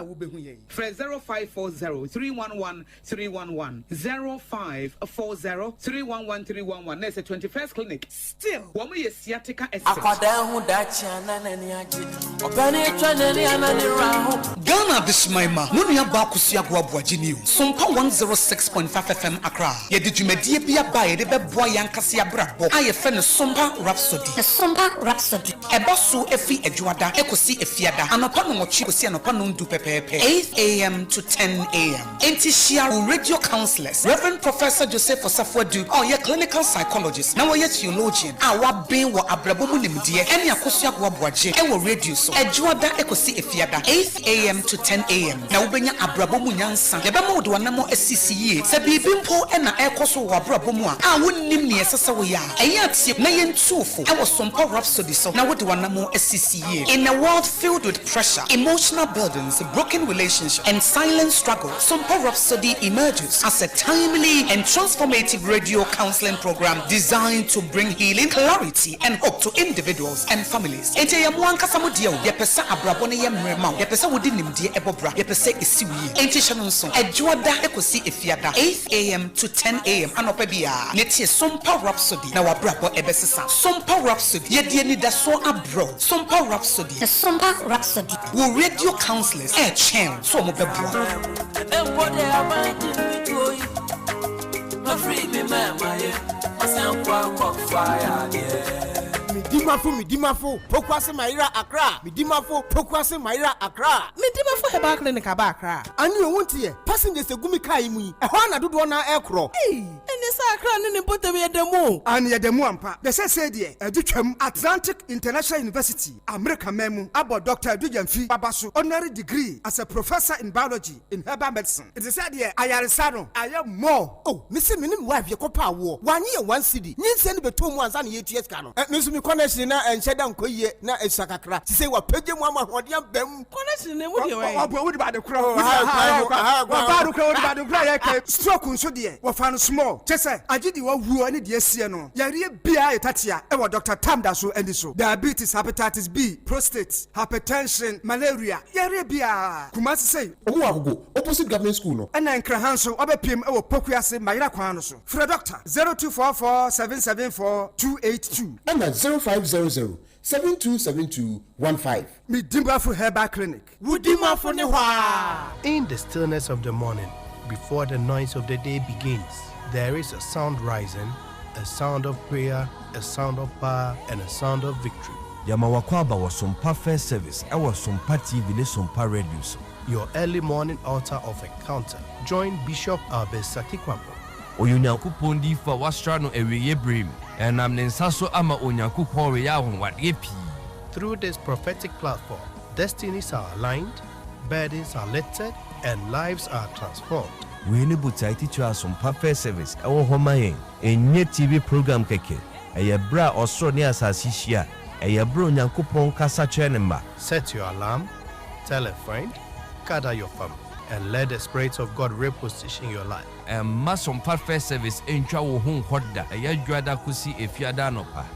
wo be hu ye. Fre 0540 311 311 0540 311 311. There's a 21st clinic. Still, woman is sciatica essence. Ghana this maima. No nya ba kusia go aboagye ni o. Sompa 106.5 FM Accra. Ye de dwumadie bia ba ye de beboa yankase abrabo. Aye fe ne Sompa Rhapsody. The Sompa Rhapsody. Eboso efi adwada ekosi efiada. Anopa no mochi kosi anopa no ndu pepepe. 8 a.m. to 10 a.m. Enti share radio counselors. Reverend Professor Joseph Osafwadu. Oh, ye clinical psychologist. Now ye theologian. Awa ben wo abrabo mu nimdie. Eni akosi agwa boaje. Ewo radio so. Adwada ekosi efiada. 8 a.m. to 10 a.m. Na ubenya abrabo mu nyansa. Yebema wo de wanamo asisiye. Se bibi mpo ena ekoso wo abrabo mu a wonnim ne esesa wo ya. Eya tie na ye ntufo. Ewo Sompa Rhapsody so. Na wo de wanamo asisiye. In a world filled with pressure, emotional burdens, broken relationships, and silent struggle, Sompa Rhapsody emerges as a timely and transformative radio counseling program designed to bring healing, clarity, and hope to individuals and families. Ente ya mwanka samudia ye pesa abrabone ye mrema ye pesa wodi nimdie ebobra ye pesa esiwi ente shanonso adwoda ekosi efiada 8 a.m. to 10 a.m. anopa bia netie Sompa Rhapsody na wabrabo ebesesa Sompa Rhapsody ye die ni daso abro Sompa Rhapsody the Sompa Rhapsody wo radio counselors chen so mo beboa Midimafo, Pokwase Maira Accra. Midimafo, Pokwase Maira Accra. Midimafo heba clinic aba Accra. Ani o wontie, passengers egumi kai mu. E ho na dodo na ekro. Ene sa Accra ne bote be demo. Ani ye demo ampa. De se de, edutwam Atlantic International University, America memu, abo Dr. Adujamfi Babaso, honorary degree as a professor in biology in herbal medicine. It is said here, ayaresa no, ayam more. Oh, missing minim wife ye kopa wo. 1 year 1 city. Nyin be beto mu ansa na yeties ka no. Nso connection na encheda nkoye na esakakra ti say wa page mu amahode ambam connection ne mu de we wo di ba de kura ho wa ba do kura wo di ba de kura ye ka stroke nso de wo fa no small chese agidi wa wuo ne de asie no yare bia etatia e wo Dr. Tamda so andi so diabetes, hepatitis B, prostate, hypertension, malaria yare bia kuma say owo agogo opposite government school no na nkra hanso obepiem e wo pokuase mayira kwan no so free doctor 0244 774 282 and 0500 727215. Midimafo Herbal Clinic. Wudimafo ne hwa. In the stillness of the morning, before the noise of the day begins, there is a sound rising, a sound of prayer, a sound of power, and a sound of victory. Yamawakwaba was Sompa First Service. I was Sompa TV, Sompa Radio. Your early morning altar of encounter. Join Bishop Albesati Kwampo. Oyunyankupon di fa wastrano eweye brim and am nensaso ama onyankupon we ya won wade pi. Through this prophetic platform, destinies are aligned, burdens are lifted, and lives are transformed. We ni butai to our Sompa First Service. Our homayen enye TV program keke. Eye bra osro ni asasi hia. Eye bro onyankupon kasa chenema. Set your alarm, tell a friend, gather your family, and let the Spirit of God reposition your life. Sompa First Service entwa wo hu hoda eya dwada kusi efiada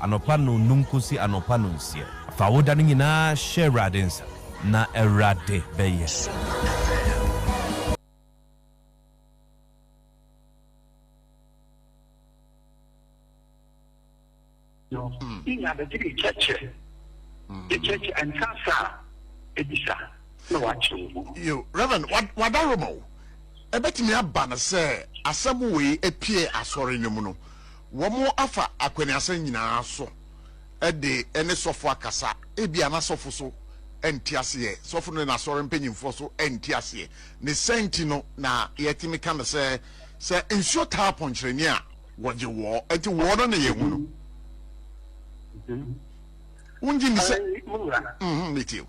anopa no num kusi anopa no nsia fa woda no nyina share radens na erade beyes yo inga the church and sasa edisa no watch you Reverend what honorable ebetimi aba na se asem we epie asori nyum no wo mo afa akwani asan nyina so ede ene sofo akasa ebia na sofo so entiase sofo no na asori mpanyimfo so entiase ne senti no na yetimi kan se ensure ta ponchireni a woje wo enti wo no na yehu no unji ni se metiu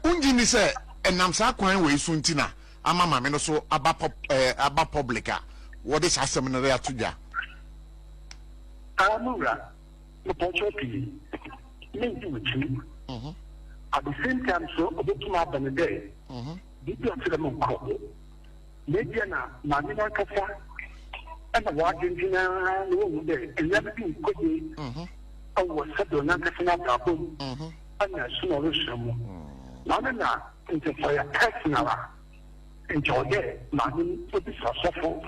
unji ni se enam sa kwan we suntina ama mame no so aba publica what is asem no ya tuja amura the pochopi maybe with you at the same time so obetuma banede bibi afira mo ko maybe na mame na kasa ana wadinjina no wo de eyabi ko de awo sado na kasa na babo ana suno rushamu na into for your personal enjoy it money for this suffer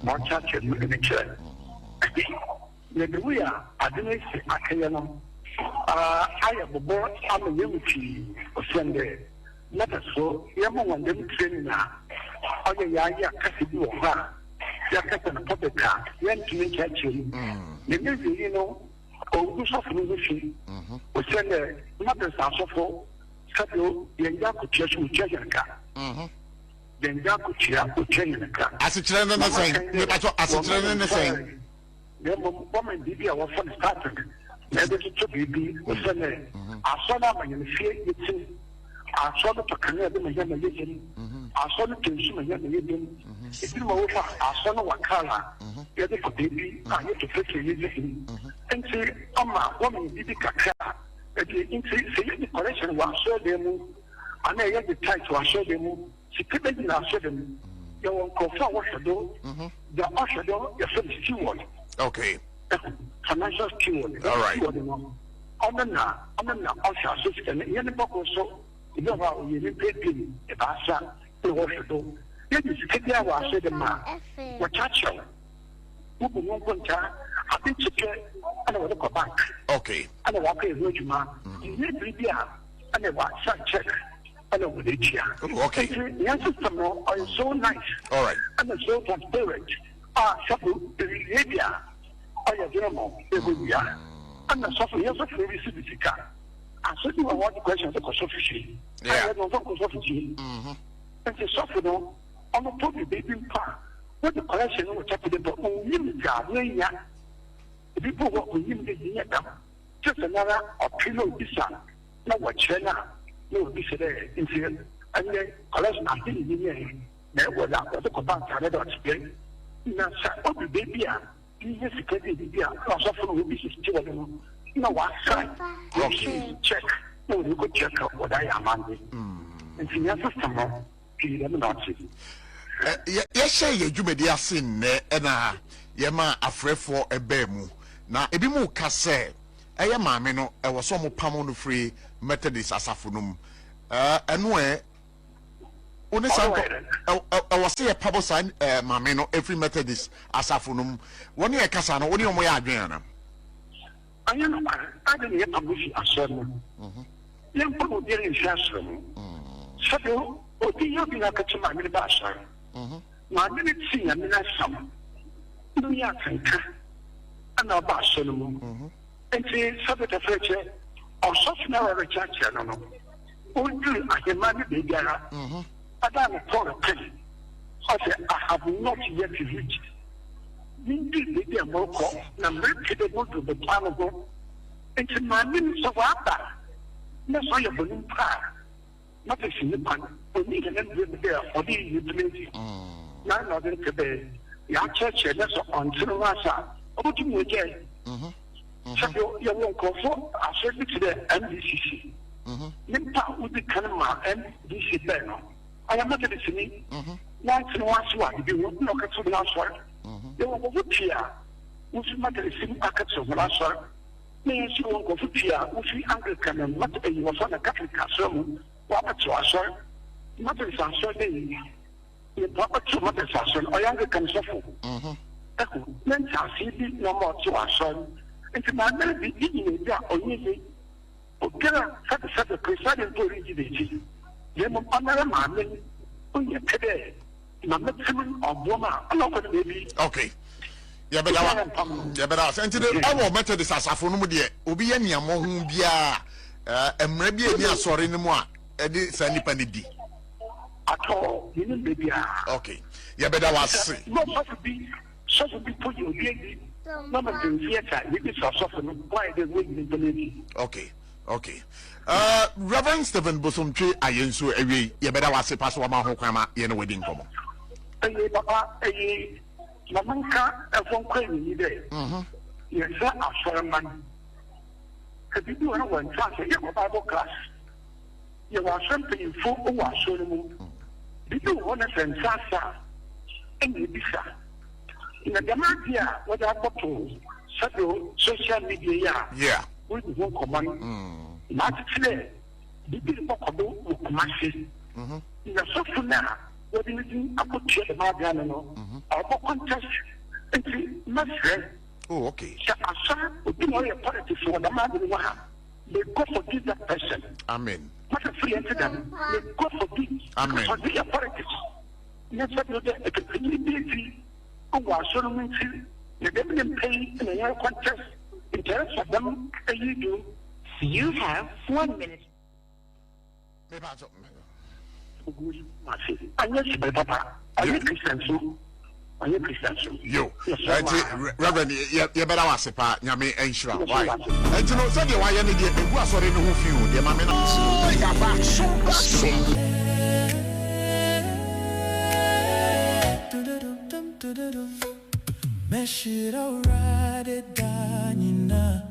more church in the church the way I didn't say akayano I have a board I'm a unity of Sunday let us so yamo one them training now oh yeah kasi do ha ya kasi na public car yan to make church you know oh do suffer no fi o Sunday not the suffer Sadio, Yanga could church with Jayanka. Then Yaku Chia could Jayanka. As a children, as a children, saying, the woman did our first started. Never to be was a name. I saw them in fear, I saw the Canada Mayan, I saw the Consumer Yan, if you over, I saw no Wakala, the other for baby, I had to fetch you. And say, Amma, woman did the Kaka. The collection was so them, and I had the tight to assure them. She couldn't assure them. You will confirm what you do. The usher do your steward. Okay. Financial steward. All right. On the usher system, in the book also, you know how you pay him if I said the usher do. Yet you take there was said the man. What touch you? Who won't contact? I think you and I will go back. Okay. And I walk in with man. You need to be and I want some check. And I will eat here. Okay. The answer are so nice. All right. And the so transparent. Shabu, the Arabia. I am German. And the software is a very significant. I said you want the question of the consultancy. Yeah. I don't know consultancy. And the software on the public baby part. What the collection of the but people work with him, just another opinion design. No what China, no disorder in here, and then collection of the there was the command I never explained. Now, what the baby are, you just get the idea, or often will be still. No, what side? Okay, check. No, you could check out what I am on. And see, your system, you not see. Yes, say you may be a sin, and Yama afraid for a bemu. Na ebi mu ka se eye maame no e wo so mo pam no free Methodist asafunum eno oni sanko e wo se e pabo san maame no every Methodist asafunum woni e kasa no woni omo ya adwen na anya no I didn't get publish asem yem ko bi rin shasem sabo odi yo bi na ka chima mi ba asem ma ni ti ya mi na sam no ya kanka ana ba asem and say sabata feche or such narrow church no only a man be gara adam for a penny I say I have not yet reached Indeed, they are more na make the go to the plan of go. It's my minutes of Abba. That's why you're going to not a single pan, but need an end there for the utility. Now, not in Quebec. Your church, that's on Sinawasa. What do you get? So you won't go for a service to the MDCC. Nimpa would be Kanama MDC Beno. I am not listening. Once in once, what you won't knock at the last one. They were over here. Which matter is in packets of Russia. May you won't go to here, which we Anglican and not a you on a Catholic sermon. What to Russia? Matter is answered. You pop to Matter Sasson or Anglican suffer. Men shall see no more to our son. And to my man be eating it or easy. Okay, such a presiding to rigidity. Then another man, only today. Okay. Yeah, but and today our method is asafo no de obi ya niamo hu bia emre bia ni asore ni mu a e de sanipa ni di ato ni baby. Okay. Yeah, but that was no so be put you dey no ma dey theater we be so no why dey we dey. Okay. Okay. Reverend Stephen Bosomtwe ayenso ewe ye beda wase pass wa ma ho kwan ma ye no wedding komo. Papa, Mamanka, a phone call me there. Yes, sir, I'm man. Could you do one class? You have a Bible class. You are something full of our soul. Did you want to send Sasa? And you be sir. In the Damadia, what I got to social media, yeah, with the command. Not today. bibi bɔkɔdo wɔ kumase na sɔfo na wɔde ne din akɔtua ɛmaa bia no ɔbɔ contest nti mɛfrɛ Oh, okay. sɛ asa obi na ɔyɛ politics wɔ dama de wɔ ha may God forgive that person. Amen. What a free incident. May God forgive. Amen. Forgive your politics. Next time you get a community who was so many the government pay in a contest in terms of them that you do. You have 1 minute. And yes, my papa. Are you Christian too? Are you Christian too? Yo, Reverend, you better ask a part. Yami ensure. Why? And you know, said you why you need to go sorry no who feel. Dear mamma, ya back so. Meshira rade danina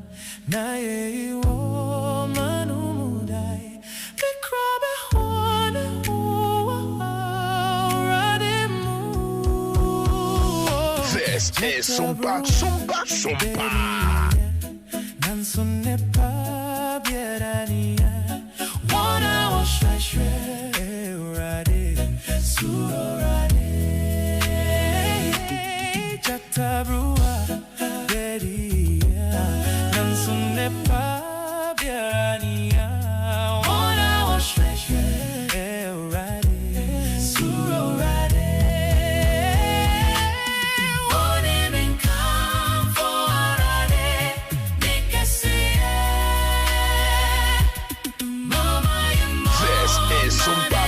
na ye wo manu dai be krabe hone ho rade mu. This is SOMPA nan sonne pa bierania wana wa shwe rade surade Tabrua beria nan sunne pa biania ona washwe rade suro rade one men come for rade nikasi mama This is SOMPA.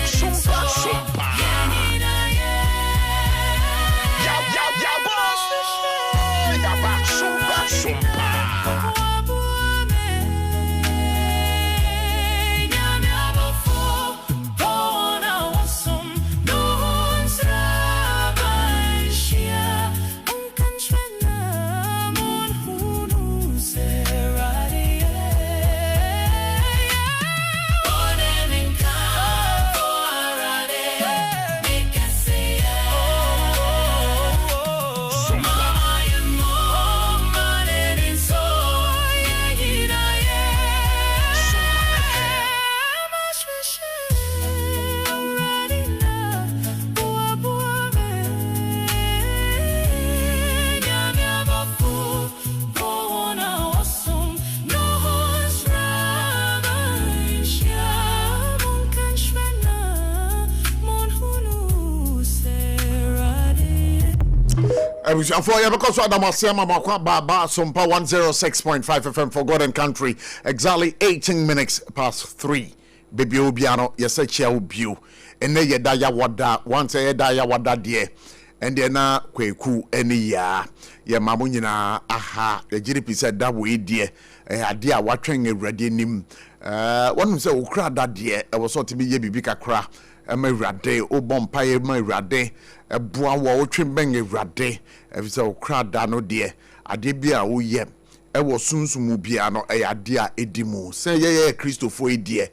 For you because Adam Asema Baba SOMPA 106.5 FM for God and country. Exactly 18 minutes past 3. Baby Obiano, yes, I shall bu. And then ye daya wada, once a daya wada dear. And then kweku any ya. Ye mamunina, aha, the GDP said that way dear. A dear watching a ready nim. One say, oh, crowd that dear. I was sort to be ye bibika cra. My rade, O bompire, my rade, a bois wall trim bang a rade, if so crowd dano dear, a debia, oh ye, I was soon to mubiano, a dear edimu, say ye, Christopher, dear,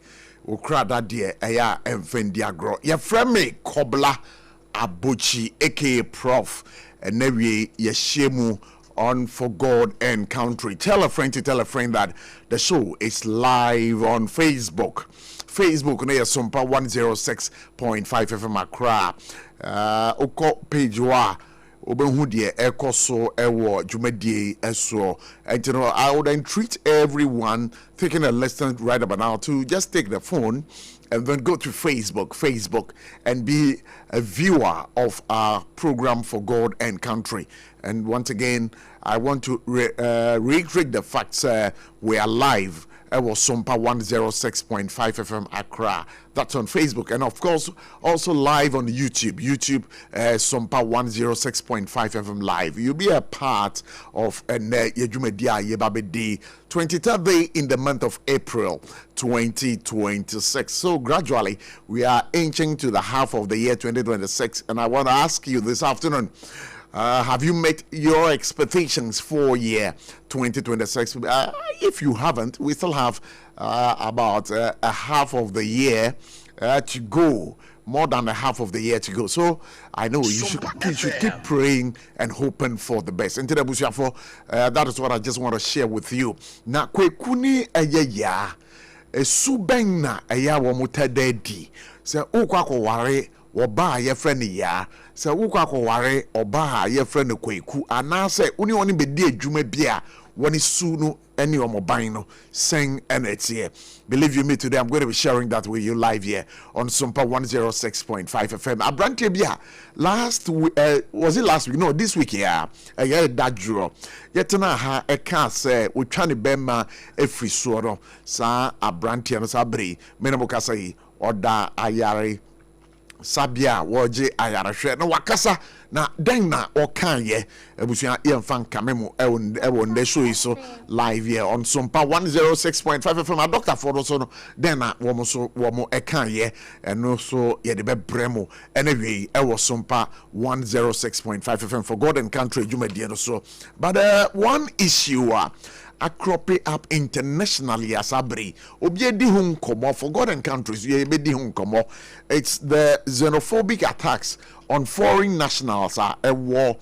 O crowd that dear, a ya, and fendiagro, ya friend me, cobbler, ABOTCHIE, aka PROF, and never ye shemu on For God and Country. Tell a friend to tell a friend that the show is live on Facebook. Facebook near SOMPA 106.5 FM Accra. Oko page wa obehu de ekoso ewo dwumadie eso. And you know, I would entreat everyone taking a lesson right about now to just take the phone and then go to Facebook and be a viewer of our program For God and Country. And once again, I want to reiterate the facts. We are live. It was SOMPA 106.5 FM Accra. That's on Facebook. And of course, also live on YouTube. SOMPA 106.5 FM live. You'll be a part of Yejumedia Yebabedi 23rd day in the month of April 2026. So gradually, we are inching to the half of the year 2026. And I want to ask you this afternoon, have you met your expectations for year 2026? If you haven't, we still have about a half of the year to go, more than a half of the year to go. So I know you should keep praying and hoping for the best. And today, that is what I just want to share with you. Now, kwekuni eyeya Subeng na eya wo mutadedi. Se ukwa ko ware oba ye friend ya. Se ukwa ko ware oba ye friend kweku anase uni oni bedi adwuma bia woni su no any omoban no sing energy. Believe you me, today I'm going to be sharing that with you live here on SOMPA 106.5 FM. Abrantie bia was it last week? No, this week yeah. That draw. Yet na ha e can say we trying to bema every soro sa abrantie no sabri. Menamo kasai oda ayare sabia woje ayarahwe na wakasa na den na okan ye ebusua yemfa nkamemo ewo nde show iso live here on SOMPA 106.5 FM. Dr. Ford so no den na womo ekan ye eno so ye de bebremo anyway ewo SOMPA 106.5 FM for God and country dwumadie no so. But one issue cropping up internationally as abri obiedi hu nkomo for God and countries ye bedi hu nkomo. It's the xenophobic attacks on foreign nationals a war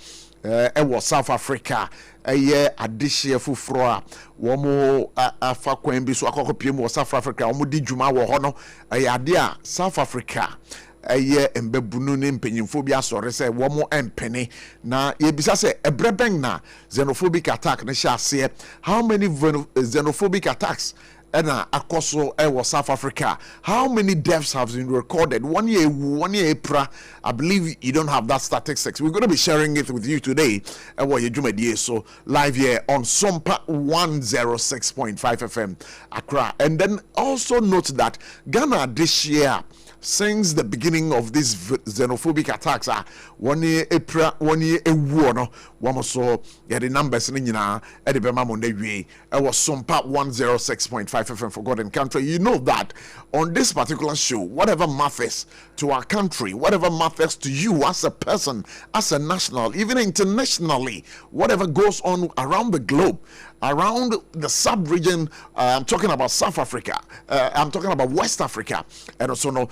South Africa adishie fufro a womo afa kwan bi so akokopiem South Africa womo di dwuma wo ho no ade a South Africa embebunu ne mpanyimfo bi asore se womo empene na yebisa se ebreben na xenophobic attack na shase. How many xenophobic attacks akoso was South Africa? How many deaths have been recorded? 1 year April. I believe you don't have that statistics. We're going to be sharing it with you today. So live here on SOMPA 106.5 FM Accra. And then also note that Ghana this year, since the beginning of these xenophobic attacks, 1 year April, 1 year a war, no, one so yeah, the numbers in Nina, Eddie Bemamonde, I was SOMPA 106.5 FM for God and country. You know that on this particular show, whatever matters to our country, whatever matters to you as a person, as a national, even internationally, whatever goes on around the globe, around the sub-region, I'm talking about South Africa, I'm talking about West Africa, and also no,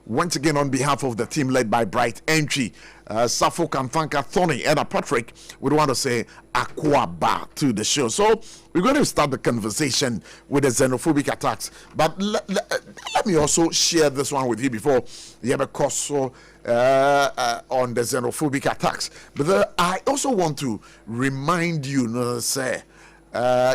once again on behalf of the team led by Bright Entry, SARFO Kamfanka, Thorny, and Patrick, we want to say Akwaba to the show. So we're going to start the conversation with the xenophobic attacks, but let me also share this one with you before you have a course on the xenophobic attacks. But I also want to remind you, say,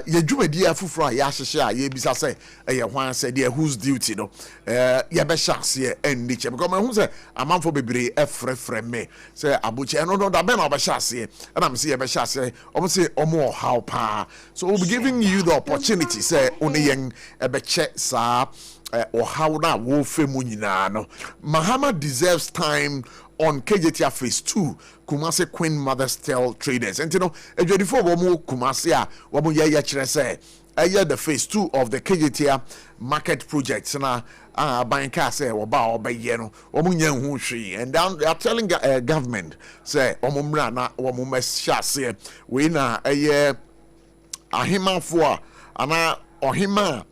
ye dwumadi afufro ya hyehye ye bisa say ye hwan say there whose duty no ye be shase enni che because me hu say amanfo bebre efrefre me say aboche no da be na be shase and am say ye be shase omo say omo how pa. So we'll be giving you the opportunity say oni yen be che sa or how na wo fe mu nyina no. Mahama deserves time on KJTR phase 2 Kumasi Queen Mother's Tale Traders. And you know, before womu Kumasi womu ya chere say the phase 2 of the KJTR market project na banka say oba obaye no womu nya hu hwe, and down they are telling government say omumra na womu mesha say we na ahima fo ana ohima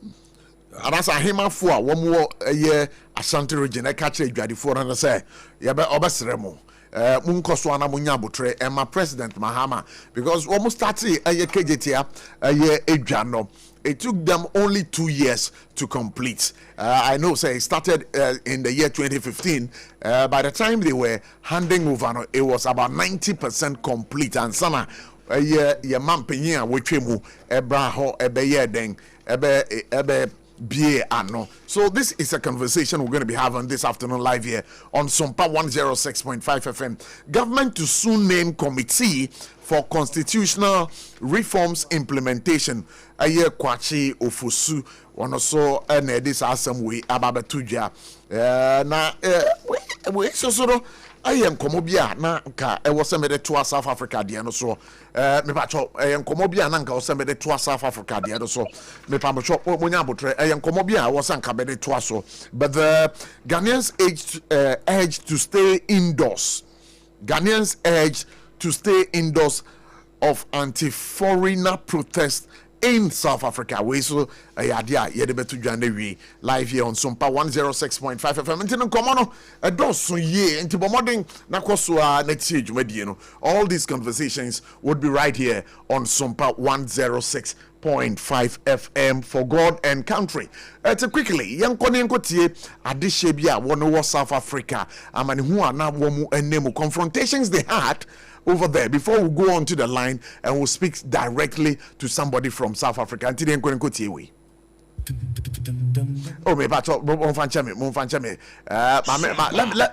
anasa ahemafo a womo Ashanti region e ka kire adwadifo na say ye be obesremo munkoso ana munya abotre my president Mahama, because womo start KJTR edwano. It took them only 2 years to complete. I know, say, it started in the year 2015. By the time they were handing over, it was about 90% complete. And sana, ye man penye we mu ebra ho ebe ye den ebe BA ano. So this is a conversation we're going to be having this afternoon live here on SOMPA 106.5 FM. Government to soon name committee for constitutional reforms implementation. Aye kwachi ofusu wanoso ene this assembly ababetuja na we so aye nkomo bia na nka e wose mede to South Africa de no so me pa cho nkomo bia na nka wose mede to South Africa de no so me pa cho monya abotre nkomo bia wose nka mede to so. But the Ghanaians urged to stay indoors. Ghanaians urged to stay indoors of anti-foreigner protests in South Africa. We so idea yedebetu dwane wi live here on SOMPA 106.5 FM. Ntino komono edoso ye nti bomodin na kwaso a na tie dwumadie no. All these conversations would be right here on SOMPA 106.5 FM for God and country. Quickly, young Kotie, Adishebia, one was South Africa, Amani who are now womu confrontations they had over there. Before we go on to the line and we'll speak directly to somebody from South Africa. Until then, Kotie. Oh,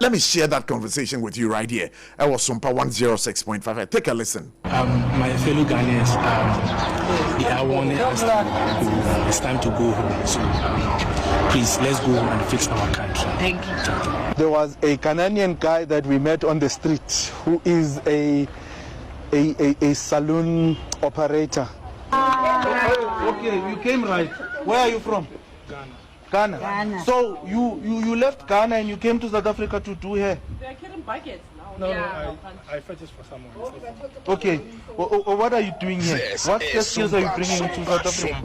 let me share that conversation with you right here. I was SOMPA 106.5. Take a listen. My fellow Ghanaians, they are warning us that it's time to go home. So please, let's go and fix our country. Thank you. There was a Ghanaian guy that we met on the street who is a saloon operator. Okay, you came right. Where are you from? Ghana. So you left Ghana and you came to South Africa to do hair? They're killing buckets now. No, I purchased for someone. Okay. What are you doing here? What skills are you bringing into South Africa?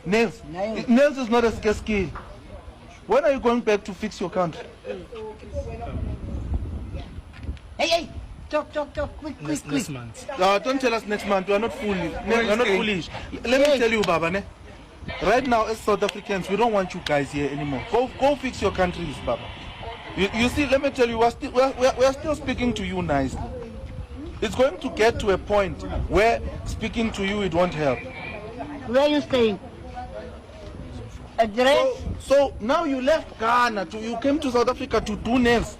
Nails. Nails is not a scarce skill. When are you going back to fix your country? Hey. Talk, quick. Next month. Don't tell us next month. We are not foolish. We are not foolish. Let me tell you, Baba. Right now, as South Africans, we don't want you guys here anymore. Go fix your countries, Baba. You see, let me tell you, we are still speaking to you nicely. It's going to get to a point where speaking to you, it won't help. Where are you staying? Address? So now you left Ghana, you came to South Africa to do nails.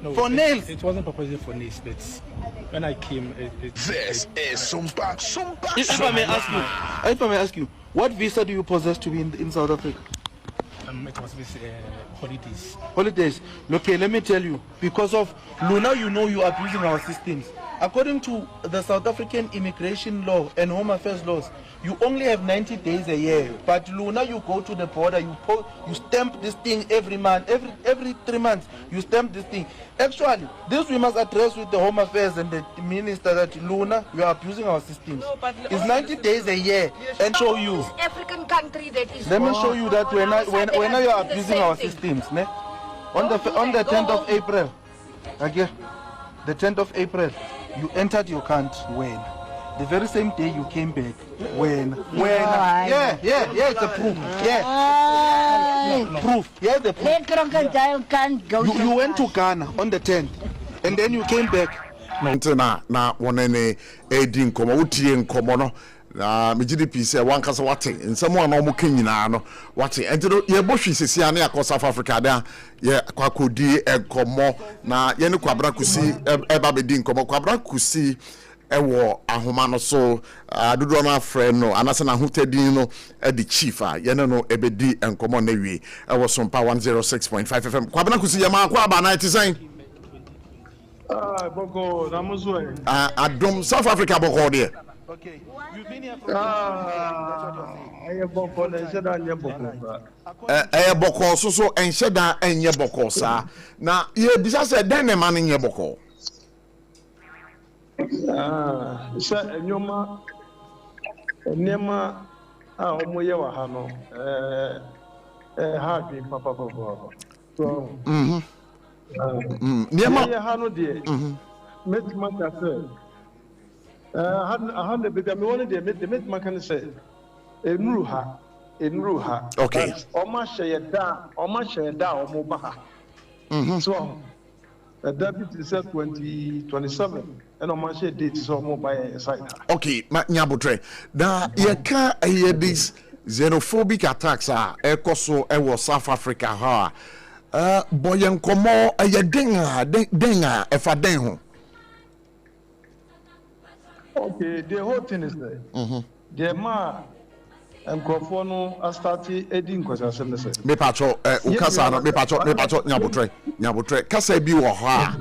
No, for nails. It wasn't proposed for nails, but when I came, This is SOMPA. If I may ask you, what visa do you possess to be in South Africa? It was with holidays. Holidays. Okay, let me tell you, because of Luna, you know you are abusing our systems. According to the South African immigration law and home affairs laws, you only have 90 days a year. But Luna, you go to the border, you stamp this thing every month, every 3 months, you stamp this thing. Actually, this we must address with the home affairs and the minister that Luna, you are abusing our systems. No, it's 90 days a year, and show you. African country that is. Let me show you that when you are abusing our systems, ne? On the 10th of April, again, the 10th of April, you entered your country when? The very same day you came back. When? Yeah, it's a proof. Yeah. Proof. Yeah, the proof. Crocodile can't go. You went to Ghana on the 10th, and then you came back. Na wonene edin komo utie nkomo no na megidi say wan kasa wate nsemo ana omo kanyina no wate entino ye bohwe sesia na yakọ South Africa da ye kwakodi enkomo na ye ne kwabra kusi eba bedi nkomo kwabra kusi ewo ahoma no so dodo na friend no anase na hotadin no the chief ye ne no ebedi enkomo na wie ewo SOMPA 106.5 FM kwabra kusi ye ma kwa aba na itisan Boko, Ramuzwe. Adom South Africa boko there. Okay. You've been here for Boko, and said I boko. Boko so and sheda enye boko sa. Na ye bisa se den ne man enye boko. Sa enyoma nema omo ye wa ha no. Ha bi papa. So Niema hano de metma ka se hano be me woni de metma kan se enuru ha okay o ma hye da o mo ba ha so that is 2027 and o ma hye date so mo ba e site okay ma nyabotre na ye ka these xenophobic attacks ekoso ewo South Africa ha boyen komo denga efa den ho. Okay, the whole thing is there. The ma enkrofo no astati edin kwasasem ne se. Me pacho ukasa no me pacho nyabotre kasa bi wo ho a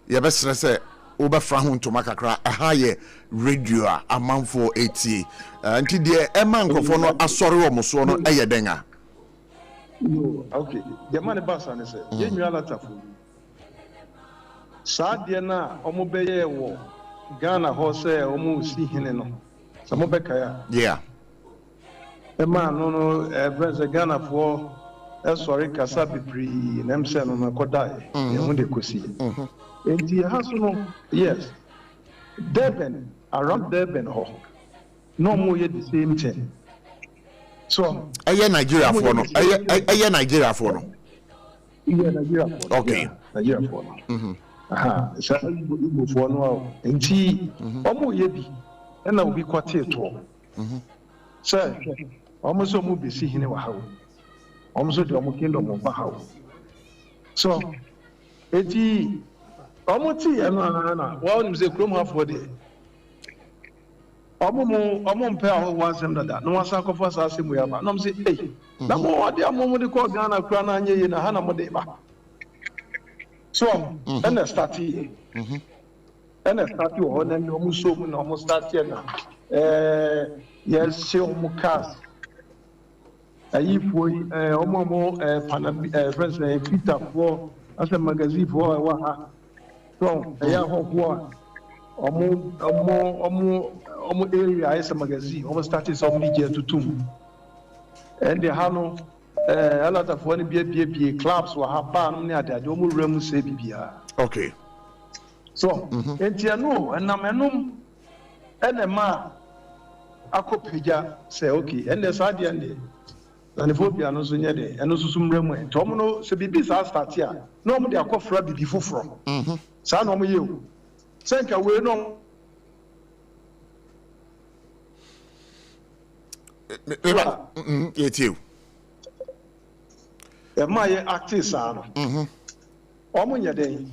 ye be sere se wo be fra ho ntoma kakra ha ye radio amanfo etie nti de ema enkrofo no asori wo mo so no denga. Okay, the man basa ne se ye nwala tafu saa de na omo beye wo Ghana ho se omo si hene no Some of Bekaya. Yeah. A man, no, Prince Ghana for sorry, Kasabi pre Nemsen on a Kodai, when they could see. And he has no, yes, Durban, around Durban, no more yet the same thing. So, Nigeria for no, Nigeria for no. Nigeria. Okay. Nigeria for no. Aha, so you for no, and she, Omo Yebi, and I'll be quite it. Sir, almost so move see him in our house. Almost the Omo Kingdom of Bahau. So, Eti, Omo tea, and well, you say, Chrome half for the Omo pair once and that. No one sacrifice us him. We have no say, hey, no more, the moment call Ghana, Krana, and Hana Modeba. So, and a statue. And a statue, and then almost so almost start here now. Yes, she Mukas. For Omo, President Peter for as a magazine for a while. So, a young war. Omo area is a magazine. Almost started some media to tomb. And the Hano, a lot of one BA clubs were have banned near the Domo Remu Sebia. Okay. So, and Tiano, and Namanum, and a ma, Akopeja say, okay, and the Sadian. And the phobia no so nyede eno so sum remu to no se bibi sa start here no mo de akofra bibi foforo sa no mo ye o senka we no yet you e ma ye active sa no o mo nyede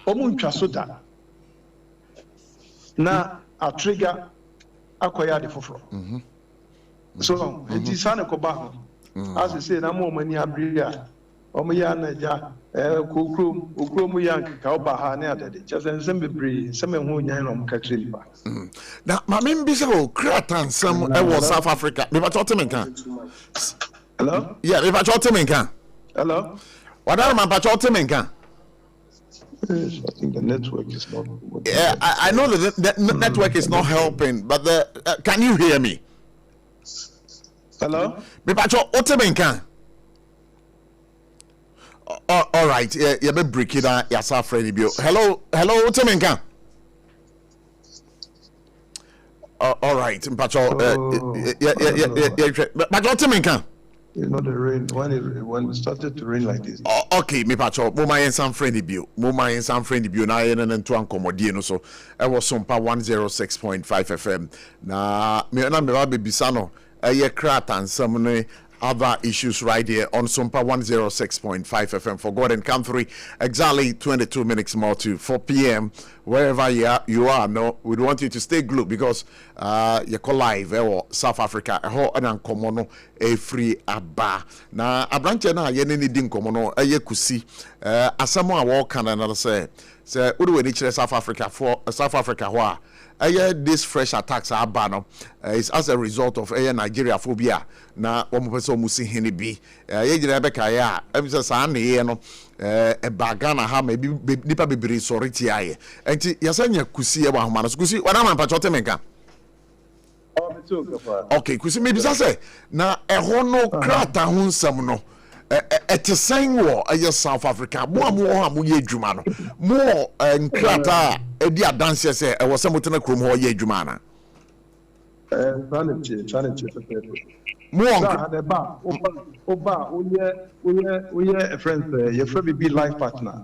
o mo ntwa so da na a trigger akoya de foforo so it is an koba as I say na mo mani abria o mo ya na ja kokro mu yank ka oba ha na adede chese nsem bebre sem ho nyan no ka kire ba na ma me bi se o kratan sam e wo South Africa me ba chote men kan hello yeah me ba chote men kan hello wadara ma ba chote men kan I think the network is not yeah I know the network is not helping but can you hear me? Hello? Me pacho otemenka. All right. Yeah, be break it down. Yes, our friend bio. Hello, otemenka. All right. Pacho yeah. Pacho otemenka. You know the rain when it started to rain like this. Okay, me pacho. Mo my some friend bio. Na yen and to ankomodie no so. I was SOMPA 106.5 FM. Na me ba bisano. Krat and some other issues right here on SOMPA 106.5 FM for God and Country. Exactly 22 minutes more to 4 p.m. Wherever you are, no, we want you to stay glued because you call live or South Africa. And komono a free abba. Na abranche na ye ni din komono ye kusi. Asamo awo kan another say udu we South Africa for South Africa wa. This fresh attacks are banned is as a result of Nigeria phobia. Na one person musi hini bi. Rebecca ya. Sani no bagana ha maybe nipa bibiri soriti aye. Enti yasanya kusi ewa humana. Kusi wadama pachote menka. Okay, kusi maybe say na ehono krata hunsam no. Saying war South Africa more ye adwuma no more nkrata edi adanse se e wo samotena krom ho ye adwuma na challenge more the ba oye friends your friend be life partner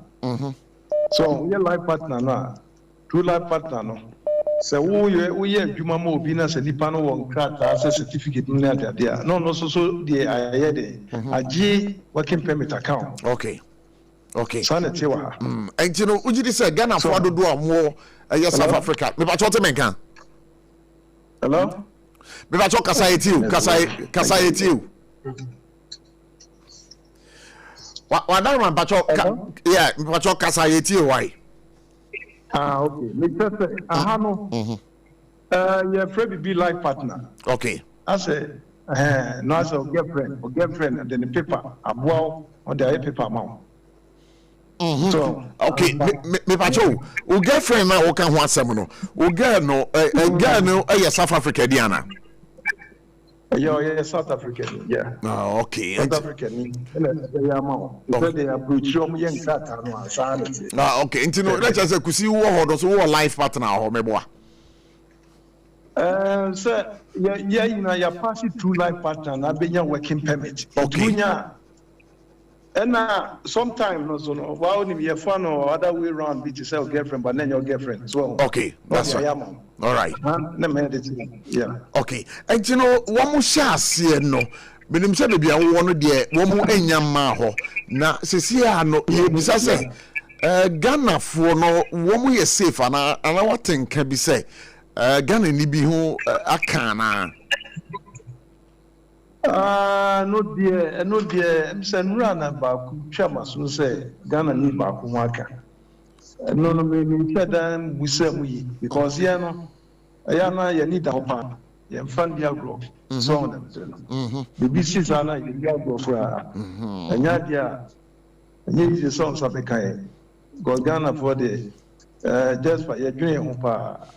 so we life partner na true life partner no se wo ye adwuma ma obi na se nipa no won krata se certificate ni ade no so the aye de agi working permit account okay sanity wa and you know ujidi say Ghana for do amwo South Africa me ba chote menka hello me ba chote kasa etiu wa na man ba chote yeah me ba chote kasa etiu why okay. Mr. Ahano, your friend be life partner. Okay. I say, no, as a girlfriend, and then the paper, a wall on the paper amount. So okay, me pacho. O girlfriend na o kan ho asem no. O girl no girl no South Africa Diana. Yeah, South African. Yeah. Oh, okay. South African. They approach you young cat no asane. Ah, okay. Intino let's just kusi wo ho do so wo life partner ho meboa. Sir, yeah, you know, you're passing through life partner and being working permit. Okay. And sometimes, no, why wouldn't be a fun or other way around, be to sell girlfriend, but then your girlfriend as well. Okay, that's right. All right. Yeah. Okay. And you know, one more chance here, no. But him said to be a one day, one more enyama ho. Na sisi no, bisa say, Ghana for no, one more safe, and I what thing can be say. Ghana ni bi ho akana no dear Senra na ba ku twama so say Ghana ni ba ku aka no me said we say we because ya no ya need the hopa ya fan dia grow so on them the business ana ya grow for anya dia anya the songs of kai go Ghana for the just for ya dwen hopa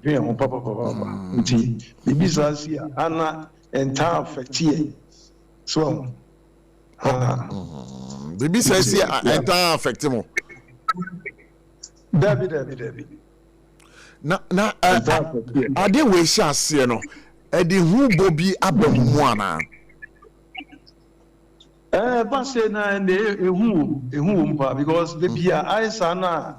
dwen hopa papa nti the business ana entire affect here so the business here entire affect mo David na ade we sha ase no e de hu bobi abamu ana ba say na ehu mpa because the bia aisa na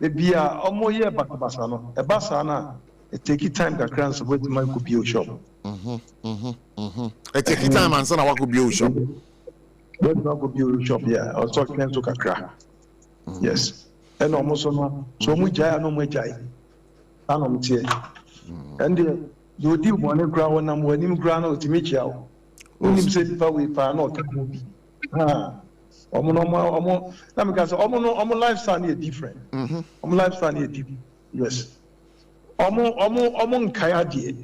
the bia omo ye bakabasa no e basa na it take time to crans with my could shop it take time and sana wa could be shop but not could be shop yeah or talking to kakra yes and almost so mu jaya no mu jaya anom tie and you do one ground na mo nim ground o timi chia onim se fa we pa na o ka mo bi omo na me ka say omo lifestyle is different omo lifestyle is different yes omo nkaya die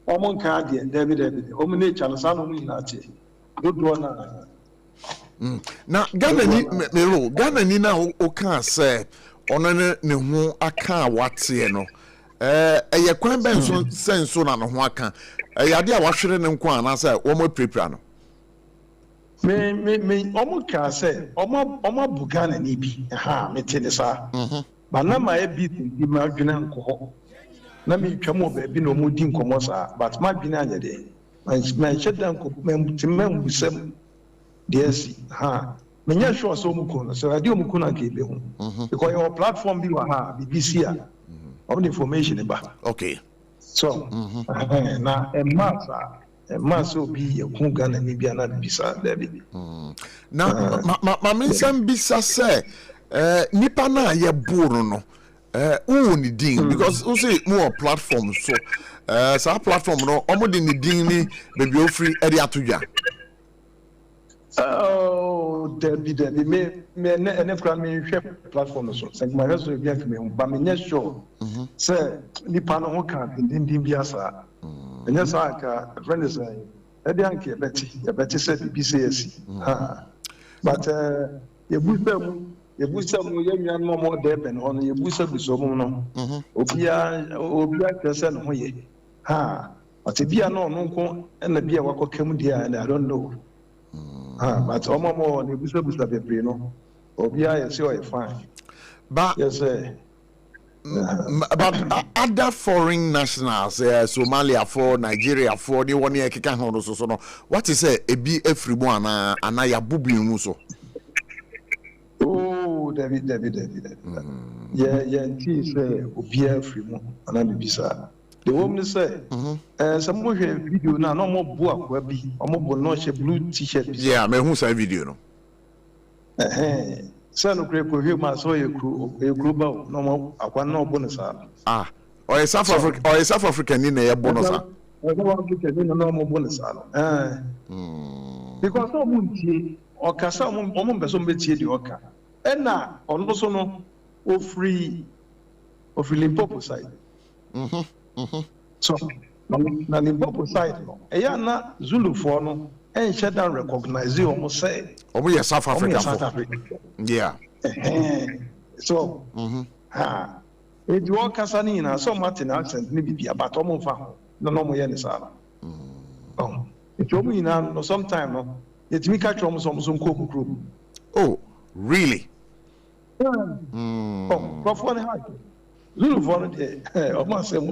omo nkaya die David omo nature no sa no mu na tie dodo na Ghana ni na o kan say ono ne ho aka wate no eye kwan ben so senso na no ho aka ade a wahwere ne nko ana say wo mo prepare no me omo ka say omo bugana ni bi me tene sa ba na ma e bi tinti ma dwena nko na me twamo ba bi no mo di nkomo sa but ma dwena anya de my shedan ko mem busem DSC me nya sure so mu ko so radio mu ko na ke be hu because your platform bi wa BBC of the information ba okay so na mass will be a Kungana Nibiana Bisa, David. Now, my mention Bisa say, Nipana ye Buruno, only ding because you say more platforms. So, our platform no, almost in the ding, baby, free area to ya. Oh, David, me platform so. Thank my husband, but me sure. Sir, Nipana Hoka, in Dimbiasa. And yes, I can friend is a Yankee Betty said BCS. But you boost some young more depend on your booster with some Obia person hoye. But if you are no and the beer walk came there and I don't know. But more the booster booster no. Obia is sure fine. But yes, sir. But other foreign nationals, Somalia for Nigeria for the 1 year kika hono so no. What is a be every one and I bubu muso. Oh, David. Yeah, he say obi every one and I be bisa. The woman say, some more video na no more bo akwa bi. Omo bo no she blue t-shirt. Yeah, me hu say video no. Sano crepo hima so ye global no akwa no bonus or South African ni na ye bonus no mo bonus because so muntie o kasa mo mbeso mbetie di oka na ono so no o free Limpopo side so na the Bobo side no na Zulu for no and shut down recognize you almost say we are South Africa. Yeah. So it you all casani na so Martin accent ni bibia but omo fa no mo ye ni sala it you mean no sometime no it me catch omo some kokukuru. Oh really? PROF one high Zulu for no dey omo asem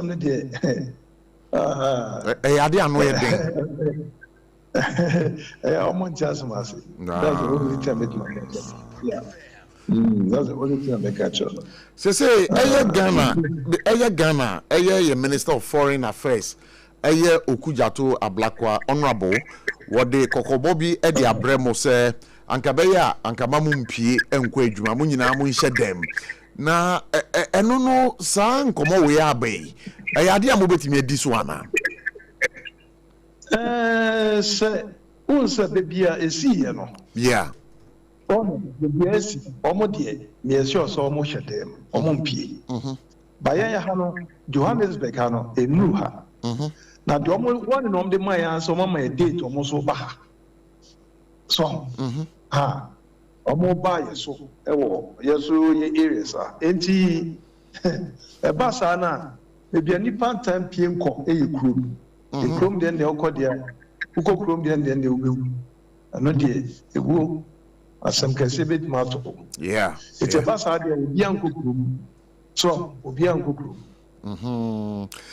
no dey ade anu ye den omo just must that's the only time it matters. Yeah. That's the only thing I catch on. Say Ghana, your Minister of Foreign Affairs, Okujato Ablakwa, Honorable, what the Kokobobi Edi Abremo say, Ankabeya, Ankamamumpi, Enquejuma, Munina Munshe dem. Na, no, San Komo we are bay. Idea mobeti me this one. Say, unsa bebia esi no. Yeah. Yes, Omodie, yes, sure, so much at them, Omompie. By Hano, Johannesburg, Hano, a new ha. Now, the one on the Maya, so my date almost so baha. So, Omo buy so, yes, ye areas are. Ain't he a basana, maybe a nipan time PM call a crew. The chrome then the Okodia, who go chrome then they will. And not dear, it will. Asem kese bit mato. Yeah. It's a pass idea obi ankokuru. So obi ankokuru.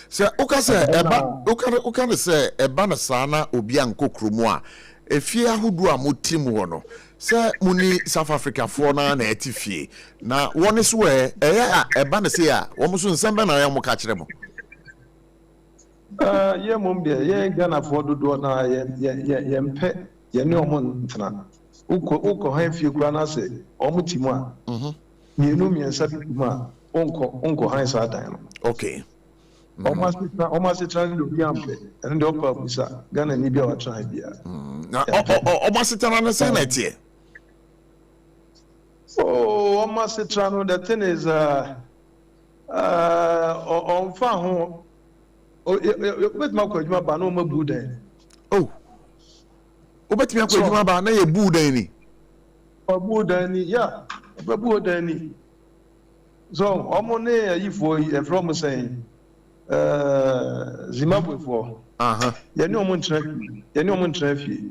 So ukase ukane se eba na sana obi ankokuru mu a efie ahodu a motim wo no. Se muni South Africa for na etifie. Na woni so eba na se a wo so nsembe na ya mo ka kire mo. Ye mom de ye Ghana for dodo na ye mpe ye ne omo ntena. Uko hafi kura na se omutimu a mienu miensa bimu a onko han sa dan no. Okay. Almost trying to be ample and the upper busa Ghana ni bia wa try bia. Na almost trying na say na tie. Oh, almost trying the thing is on fa ho bet ma ko adwuma ba na o ma bu dan. Oh. Obetimi akọ edwuma ba na ye bu dan ni. Bu dan ni, yeah. Bu dan ni. So, omo ne ayifo e from saying Zimbabwe for. Ye ni omo ntra fie.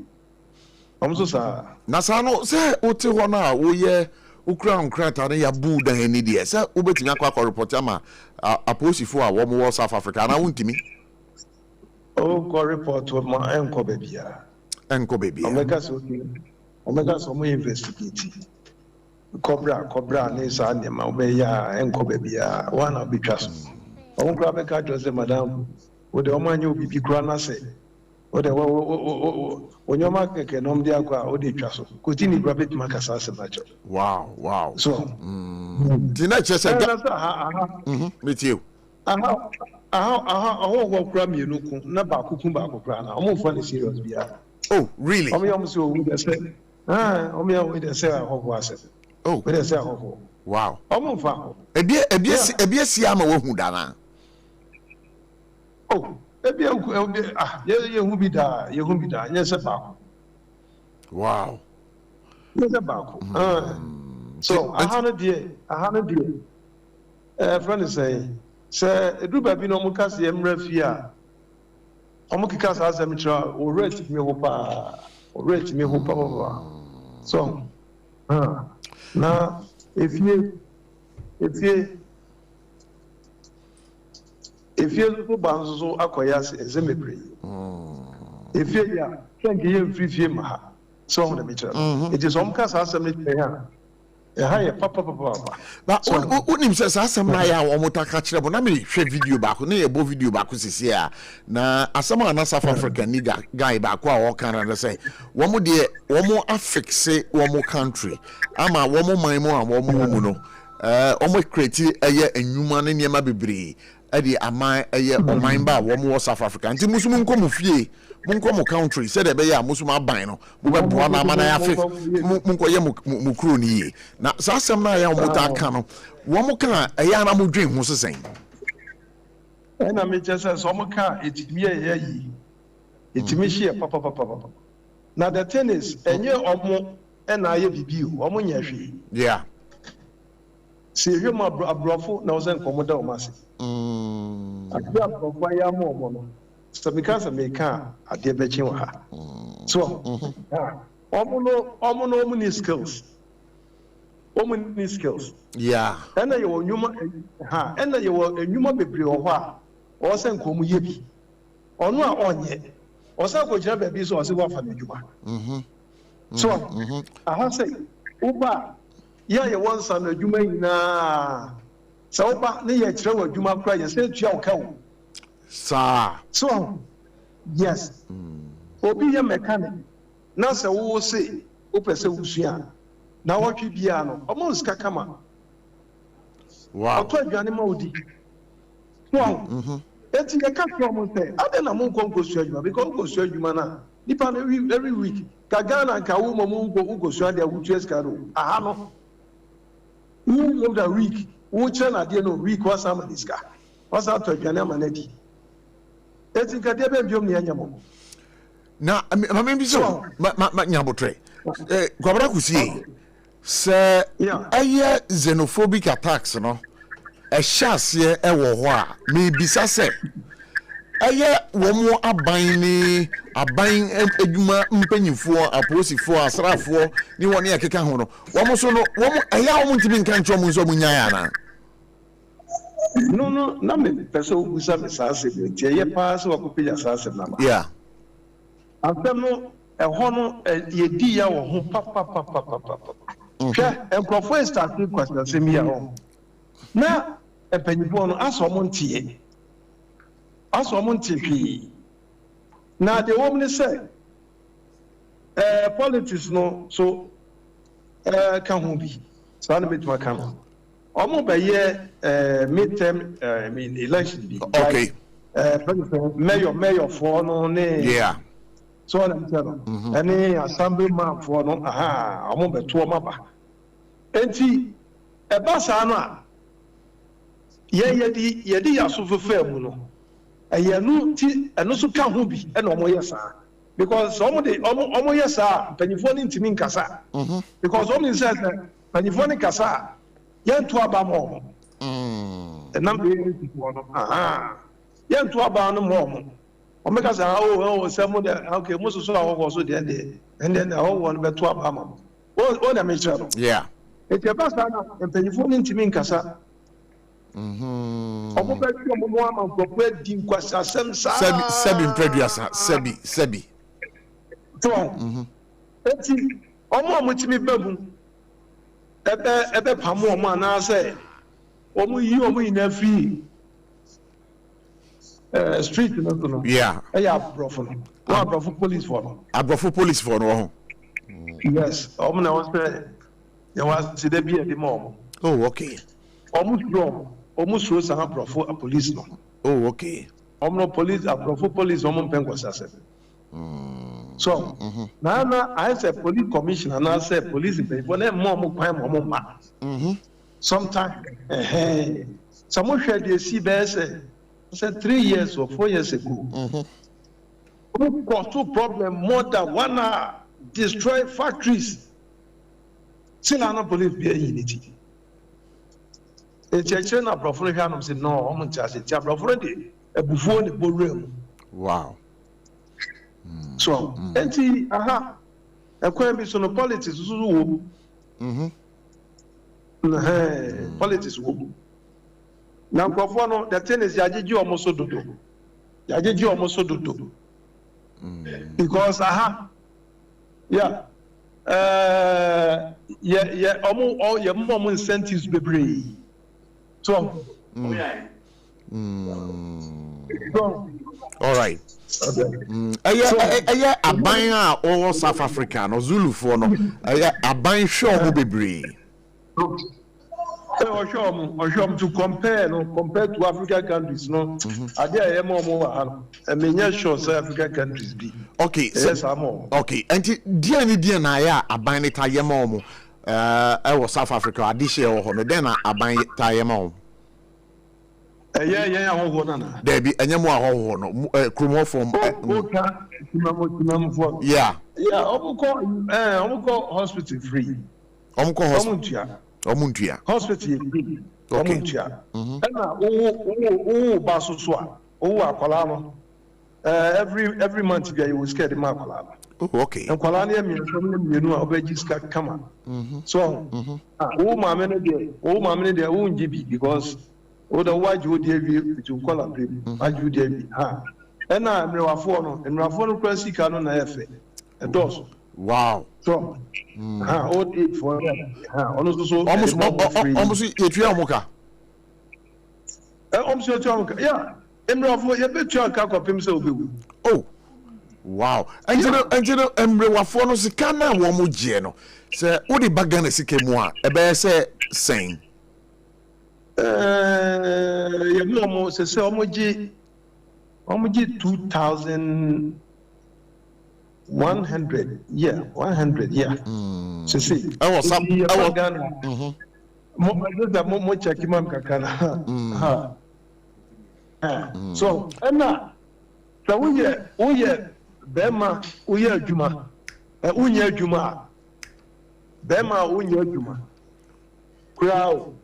Omo so sa. Na sa no se ote ho na wo ye ukra ta na ya bu dan ni de. Se obetimi akọ report ama aposifo a wo mo South Africa na wontimi. Oh, ko report ma enko ba bia. Enko baby. Omega so mo investigate. Cobra ne sa ne ma obeya enko baby a one be twas. Omo kra be ka Jose madam. O de omo anyo bibi kra na se. O de onyoma keke nom dia kwa o de twaso. Kotini kra bet makasa se macho. Wow. So. Dina chese. Meet you. Aha wo kra mienu ku na ba kuku ba kra na. Omo fa ne serious bia. Oh, really? Omo so we dey say. Omo we dey say ahoho ase. Oh, we dey say ahoho. Wow. Omo fa. Ebie si ama wo hu da na. Oh, ye hu bi da, nye se ba. Wow. Nye se ba. So, ahana die. Friend say edu ba bi no mo kase emra fi a. Omo kika sa asem tra o rate me ho pa. So, na if you so banzo so akoya ezemebre. If you ya thank you free ma. So on the meter. It is omka sa asem ni ya. Papa. But unim says asem na ya omuta ka kire bo na me hwe video back na ye bo video back sisi a na asem na South Africa ni guy back a wo kan na say wo mo de wo mo affixe wo mo country ama wo mo man mo a wo mo no wo mo create eye enwuma ne niam bebre ade aman eye oman ba wo mo South Africa nti musumu nkomo fie munko country said ebe ya musuma ban no wo be boa na amana ya fix munko ye mu kro ni ye na sa asem na ya mo ta ka no wo mo kan eya na mo dwen ho sesen And I mean, just as some car, it's me, it's me here, papa. Now, the thing is, and you're almost, and I have you, almost, yeah. See, you're my brother, now, then, Commodore Massey. I got a fire more. So, because I make car, I did bet you her. So, almost many skills. Many skills. Yeah. And you were human, and you were a human baby or or send come yebi. Or no, on yet. Or some go jump a piece or see what for you. So, I have said, Uba, yeah, you want some human na. So, but near travel, you might cry and say, Chow. Sir. So, yes. Obi a mechanic. Now, so we will say, Open Sausia. Now, what you piano, almost Kakama. Wow. I told you animal. Wow. It's a catch say. I don't know go show you because go show you mana. Nipa every week. Kagana and Kawuma go show their witches caro. Ahano. Who of the week? Which one at the end of week was some of this guy? What's out to Jana Maneti? It's in Kadebe Biom. Now, I mean, so, Nyabotre. Kwabrakusi. Sir, aye xenophobic attacks, no? A chance here, maybe say. Aye, one more a buying eduma mpenny for a posy for a SARFO, you want near Kikahono. One more so no, I want to be in country Munyana. No, me person who some assassin, Jay pass or copy assassin. Yeah. After no, a honor, a year or papa. And PROF started question, send me home. Now, a penny born as a monty. As a monty. Now, the woman said, politics no, so can be. So I'm a bit more calm. Almost by year, midterm, election. Okay. Mayor for no name. Yeah. So I'm telling any assemblyman for no, I'm on the 2 mapa. Enti ebasana yedi yaso fair mu no ayanu ti eno so ka ho bi e no mo yesa because omo yesa panifo ni ntimi nkasa because omo say panifo ni kasa yentu aba mo enam be ni no yentu aba no mo omeka say oh say mo okay mo so awo so de and then awo won be to aba mo o na me sure yeah. It's a best and telephone into me, Cassa. Omo be ti omo mo am go pe di nkwasa asem sa sebi producer sebi to eti omo ti mi babu ebe pamo omo ana say omo yi omo ina free street no yeah ya brofo no brofo police for no yes omo na was say you was see there be the mom. Oh, okay. Almost rose a profo a police no. Oh, okay. Police a profo police penguins. So now I say police commissioner and I say police people mom crime sometimes someone shared the CBS said 3 years or 4 years ago. Got two problem more than 1 hour destroy factories. Still, I don't believe in unity. It's a chain of Professional said, no, I'm just a chap already. A before the ballroom. Wow. So, and a question of politics. Politics. Now, Profano, the tennis Yaji almost so do. Yaji almost so do. Because, yeah. All your mom incentives be brave. So, all right. A buyer or South Africa or Zulu for no. A buying show will be brave. Or show to compare to African countries. No, I dare more. I mean, sure, South African countries be. Okay, yes, I'm more. Okay, and dear Naya, a buying it a mom. I was South Africa, I did share or then I buy it. Yeah, ho na. There be enyemu ahoho no kromo from yeah. Yeah, omuko hospital free. Omuko hospital. Omuntua. Hospital free. Omuntua. Na o baso so a o akwala no. Every month you will scare the akwala. Oh, okay. And akwala na mienu a obeji ska kama. So, o ma me no dey o njibi because o da waju dey bi to call am waju dey bi ha. Na mrewafo no kwasika no na efe. Edos. Wow. So, old age for almost etua amuka. Almost etua amuka. Yeah. Emrewafo ye betua aka kopem se obewu. Oh. Wow. Angelo emrewafo no sika na wo mo gye no. Se wo di baga na sika mu a ebe se sen. Ye bi omo se omoji 2,100, yeah, 100, yeah. So see, I was Ghana. Mo check him kakana. So, so we Bema, we Juma, Unya Juma, Bema, Unya Juma, crowd,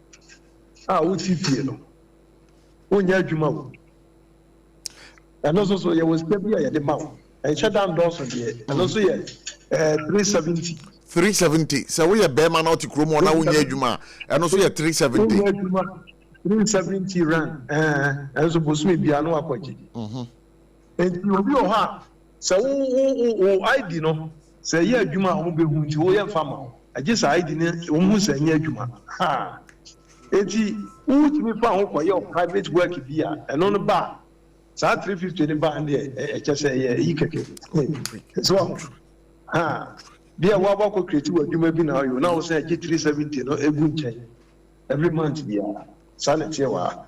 Uchi Fielo, Unya Juma. And also, there was Kebia at the mouth. And shut down doors on the and also, 370. 370. So we are Bema not to Chromo now, Juma, and also 370. 370 rand. And supposed to be a no apology. And you will have. So, I did not say, yeah, Juma won't be who you are farmer. I just I didn't almost say, yeah, Juma. Ha. It's who to be found for your private work here and on the bar. So 350 in the band there, just say, so, dear Wabako creative, you may be now, you now say 370, no, a good change. Every month, yeah, sanity. Yo,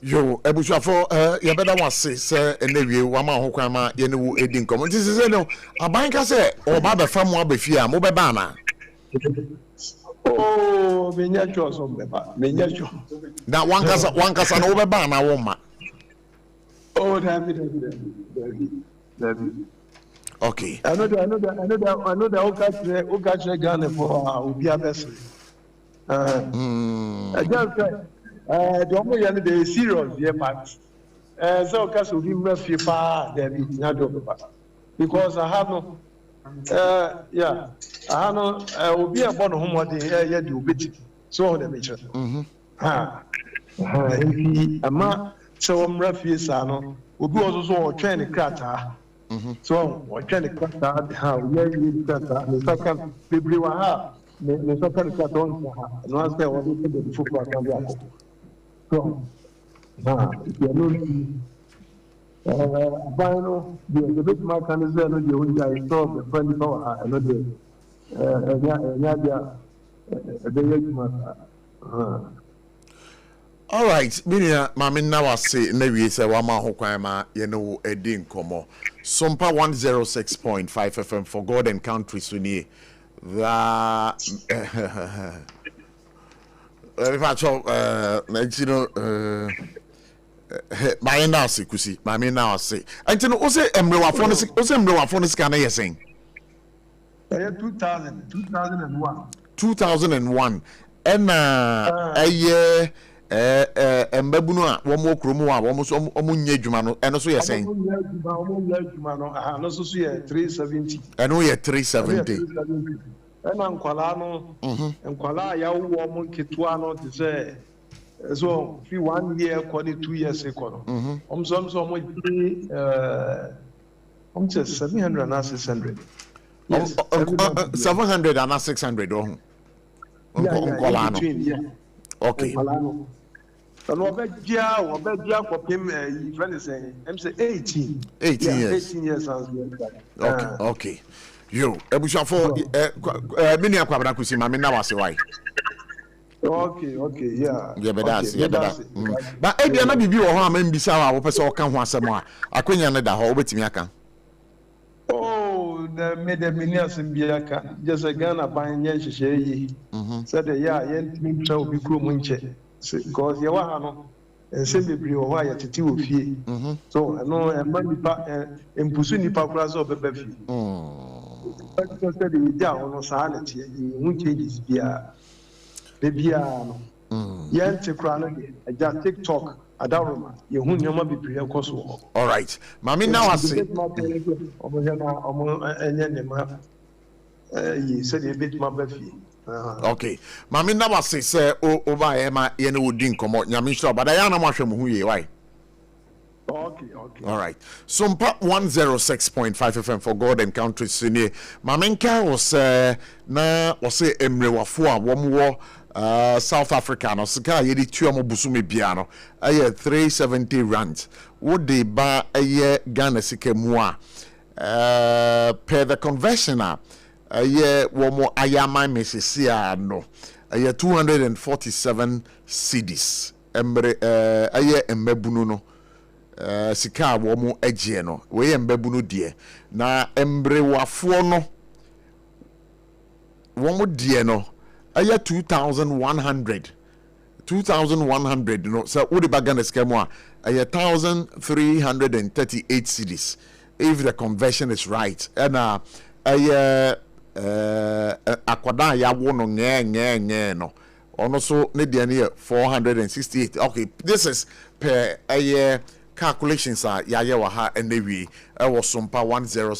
Ebushafo, you better want to say, and then you, Wama Hokama, you Edin Common. This is no, a banker say, or Baba from Wabefia, Mobabana. Oh, miniature, miniature. That one casa over Bana, woman. Oh, David. Okay. I know that Okache Ghana for Ubia Vessel. I just said, the serious, yeah, but so Castle give me FIFA, because I have no, yeah, I have no, will be about homework, yeah, do bit, so the nature. So I'm refused, we go also train the crata. So, we're trying to cut out how we are using the second people who have the second cut on, and once they were looking at the football. So, if you're looking, final, the big mechanism, and the only I saw the 24 hour, all right, Minia, Mammy now I say, maybe say Wama Hokwama, Edin Como. SOMPA 106.5 FM for God and country, Sunni. That if I talk, you know, my now say, Kusi, my now say, and you know, also, Emrewa scan, you're saying 2001. 2001, and a year. Embebuno a wo mo kromo a wo mo so omunye adwuma no eno so ye sen adwuma no no so ye 370 eno ye 370 ena nkwala no nkwala ya wo mo ketua no te say so fi 1 year ko ni 2 years ko no so mo 700 and 600 yes 700 and 600 oh nkwala no okay. And Wabajia for him, friend is saying, I'm saying 18 years. 18 years. Okay. You, Ebushafo, many of Kwabanakusi, Mamma, now I say why. Okay, yeah. Yeah, but that's but I did not be your home and be sour, or person can once more. I couldn't another whole with me. Oh, the made a millions in Biaka, just a Ghana buying Yanshe. Said, yeah, Yen shall be Krumunche. Because you are nsɛm bebree wɔ hɔ a yɛtete wɔ fie so ɛno ɛma nipa mpusu nipa koraa sɛ ɔbɛba fie ɛsɛ sɛ de yɛgya hɔ no saa na teɛ yɛhu changes biara da biara no yɛnte koraa no deɛ agya tiktok adaroma yɛhu nneɛma bebree ɛkɔ so wɔ hɔ. All right, maame now I say ɔmo hɛ na ɔmo ɛnyɛ nneɛma yi sɛdeɛ ebɛtumi aba fie. Okay, maame now I say over Emma yɛne wo di nkɔmmɔ nyame nhyira but ayɛ na mo ahwɛ mo ho yie why. Okay. All right. SOMPA 106.5 FM for God and Country Senior. Mamenka was na was say emrewafo a wo South Africa no sika yedi tuamo busume biano. Aye 370 rand. Wo de ba aye Ghana sika mu a per the conventional aye wo mo ayama mesesia no. Aye 247 cedis. Emre aye embebunu no. Sika wo mo agye no we ye mbabu no die na embrewafo no wo mo die no aya 2100 no so wo de bagana sika mo a aya 1338 cedis if the conversion is right and aya akwada ya wo no nye no ono so ne die ne 468 okay this is per aya calculations are yaye wa ha and we was SOMPA 106